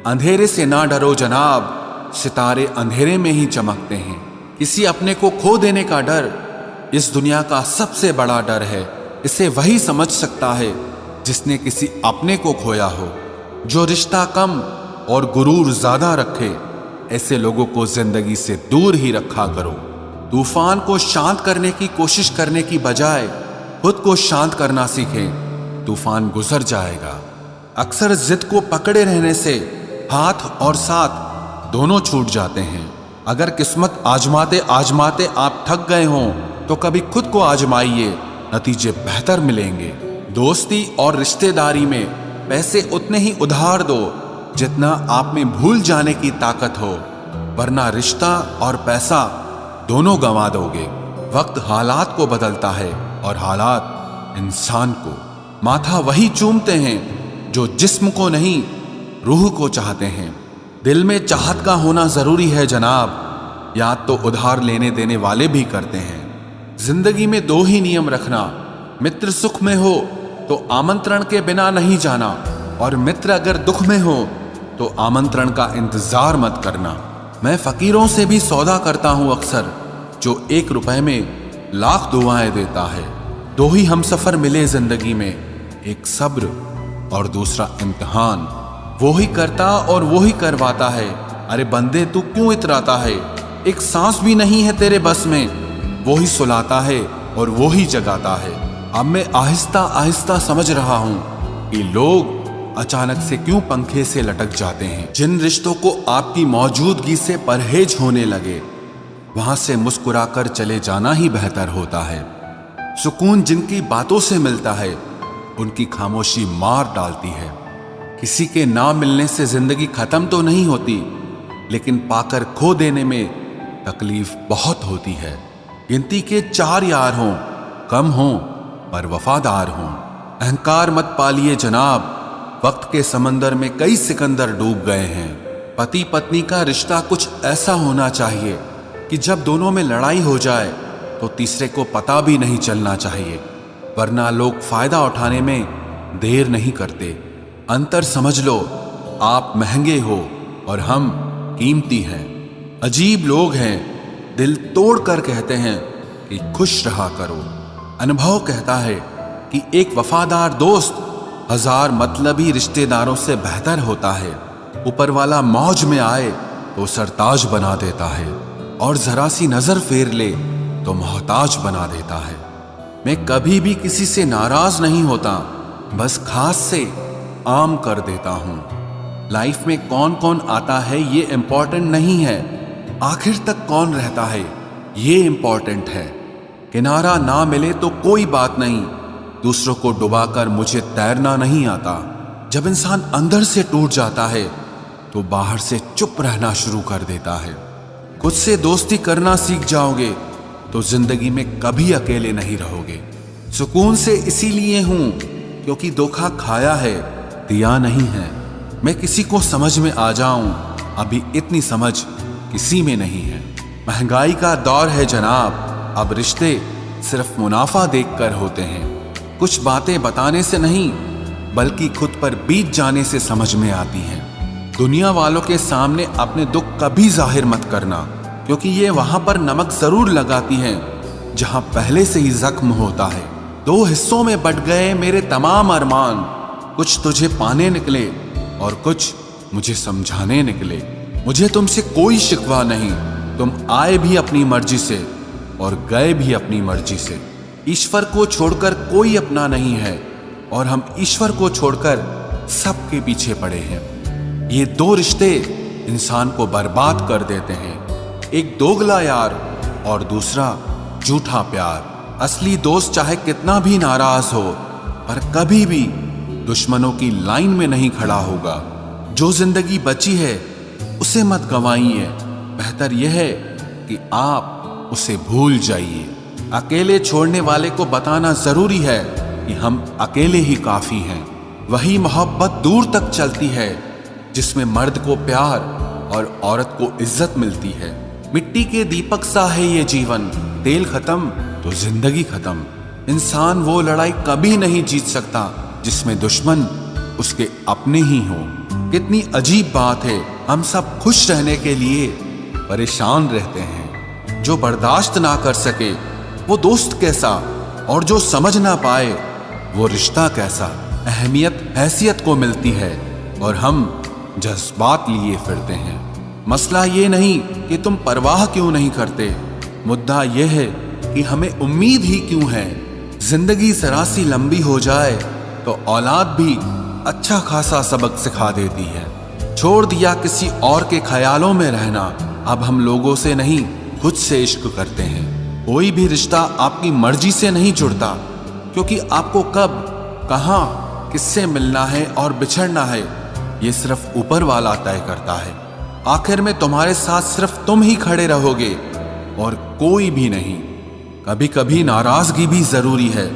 अंधेरे से ना डरो जनाब, सितारे अंधेरे में ही चमकते हैं। किसी अपने को खो देने का डर इस दुनिया का सबसे बड़ा डर है। इसे वही समझ सकता है जिसने किसी अपने को खोया हो। जो रिश्ता कम और गुरूर ज्यादा रखे, ऐसे लोगों को जिंदगी से दूर ही रखा करो। तूफान को शांत करने की कोशिश करने की बजाय खुद को शांत करना सीखें, तूफान गुजर जाएगा। अक्सर जिद को पकड़े रहने से हाथ और साथ दोनों छूट जाते हैं। अगर किस्मत आजमाते आजमाते आप थक गए हों तो कभी खुद को आजमाइए, नतीजे बेहतर मिलेंगे। दोस्ती और रिश्तेदारी में पैसे उतने ही उधार दो जितना आप में भूल जाने की ताकत हो, वरना रिश्ता और पैसा दोनों गंवा दोगे। वक्त हालात को बदलता है और हालात इंसान को। माथा वही चूमते हैं जो जिस्म को नहीं, रूह को चाहते हैं। दिल में चाहत का होना जरूरी है जनाब, याद तो उधार लेने देने वाले भी करते हैं। जिंदगी में दो ही नियम रखना, मित्र सुख में हो तो आमंत्रण के बिना नहीं जाना, और मित्र अगर दुख में हो तो आमंत्रण का इंतजार मत करना। मैं फकीरों से भी सौदा करता हूं अक्सर, जो 1 रुपए में लाख दुआएं देता है। दो ही हम सफर मिले जिंदगी में, एक सब्र और दूसरा इम्तिहान। वो ही करता और वो ही करवाता है। अरे बंदे तू क्यों इतराता है, एक सांस भी नहीं है तेरे बस में। वो ही सुलाता है और वो ही जगाता है। अब मैं आहिस्ता आहिस्ता समझ रहा हूं कि लोग अचानक से क्यों पंखे से लटक जाते हैं। जिन रिश्तों को आपकी मौजूदगी से परहेज होने लगे, वहां से मुस्कुराकर चले जाना ही बेहतर होता है। सुकून जिनकी बातों से मिलता है, उनकी खामोशी मार डालती है। किसी के ना मिलने से जिंदगी खत्म तो नहीं होती, लेकिन पाकर खो देने में तकलीफ बहुत होती है। गिनती के 4 यार हों, कम हों पर वफादार हों। अहंकार मत पालिए जनाब, वक्त के समंदर में कई सिकंदर डूब गए हैं। पति पत्नी का रिश्ता कुछ ऐसा होना चाहिए कि जब दोनों में लड़ाई हो जाए तो तीसरे को पता भी नहीं चलना चाहिए, वरना लोग फायदा उठाने में देर नहीं करते। अंतर समझ लो, आप महंगे हो और हम कीमती हैं। अजीब लोग हैं, दिल तोड़ कर कहते हैं कि खुश रहा करो। अनुभव कहता है कि एक वफादार दोस्त 1000 मतलबी रिश्तेदारों से बेहतर होता है। ऊपर वाला मौज में आए तो सरताज बना देता है, और जरा सी नजर फेर ले तो मोहताज बना देता है। मैं कभी भी किसी से नाराज नहीं होता, बस खास से आम कर देता हूं। लाइफ में कौन कौन आता है ये इंपॉर्टेंट नहीं है, आखिर तक कौन रहता है ये इंपॉर्टेंट है। किनारा ना मिले तो कोई बात नहीं, दूसरों को डुबाकर मुझे तैरना नहीं आता। जब इंसान अंदर से टूट जाता है तो बाहर से चुप रहना शुरू कर देता है। खुद से दोस्ती करना सीख जाओगे तो जिंदगी में कभी अकेले नहीं रहोगे। सुकून से इसीलिए हूं क्योंकि धोखा खाया है, दिया नहीं है। मैं किसी को समझ में आ जाऊं, अभी इतनी समझ किसी में नहीं है। महंगाई का दौर है जनाब, अब रिश्ते सिर्फ मुनाफा देखकर होते हैं। कुछ बातें बताने से नहीं, बल्कि खुद पर बीत जाने से समझ में आती हैं। दुनिया वालों के सामने अपने दुख कभी जाहिर मत करना, क्योंकि ये वहां पर नमक जरूर लगाती हैं जहां पहले से ही जख्म होता है। 2 हिस्सों में बट गए मेरे तमाम अरमान, कुछ तुझे पाने निकले और कुछ मुझे समझाने निकले। मुझे तुमसे कोई शिकवा नहीं, तुम आए भी अपनी मर्जी से और गए भी अपनी मर्जी से। ईश्वर को छोड़कर कोई अपना नहीं है, और हम ईश्वर को छोड़कर सबके पीछे पड़े हैं। ये 2 रिश्ते इंसान को बर्बाद कर देते हैं, एक दोगला यार और दूसरा झूठा प्यार। असली दोस्त चाहे कितना भी नाराज हो, पर कभी भी दुश्मनों की लाइन में नहीं खड़ा होगा। जो जिंदगी बची है उसे मत गंवाइए, बेहतर यह है कि आप उसे भूल जाइए। अकेले छोड़ने वाले को बताना जरूरी है कि हम अकेले ही काफी हैं। वही मोहब्बत दूर तक चलती है जिसमें मर्द को प्यार और औरत को इज्जत मिलती है। मिट्टी के दीपक सा है ये जीवन, तेल खत्म तो जिंदगी खत्म। इंसान वो लड़ाई कभी नहीं जीत सकता जिसमें दुश्मन उसके अपने ही हों। कितनी अजीब बात है, हम सब खुश रहने के लिए परेशान रहते हैं। जो बर्दाश्त ना कर सके वो दोस्त कैसा, और जो समझ ना पाए वो रिश्ता कैसा। अहमियत हैसियत को मिलती है और हम जज्बात लिए फिरते हैं। मसला ये नहीं कि तुम परवाह क्यों नहीं करते, मुद्दा यह है कि हमें उम्मीद ही क्यों है। जिंदगी जरा सी लंबी हो जाए तो औलाद भी अच्छा खासा सबक सिखा देती है। छोड़ दिया किसी और के ख्यालों में रहना, अब हम लोगों से नहीं खुद से इश्क करते हैं। कोई भी रिश्ता आपकी मर्जी से नहीं जुड़ता, क्योंकि आपको कब, कहाँ, किससे मिलना है और बिछड़ना है ये सिर्फ ऊपर वाला तय करता है। आखिर में तुम्हारे साथ सिर्फ तुम ही खड़े रहोगे और कोई भी नहीं। कभी कभी नाराजगी भी जरूरी है,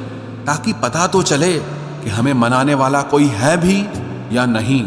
ताकि पता तो चले कि हमें मनाने वाला कोई है भी या नहीं।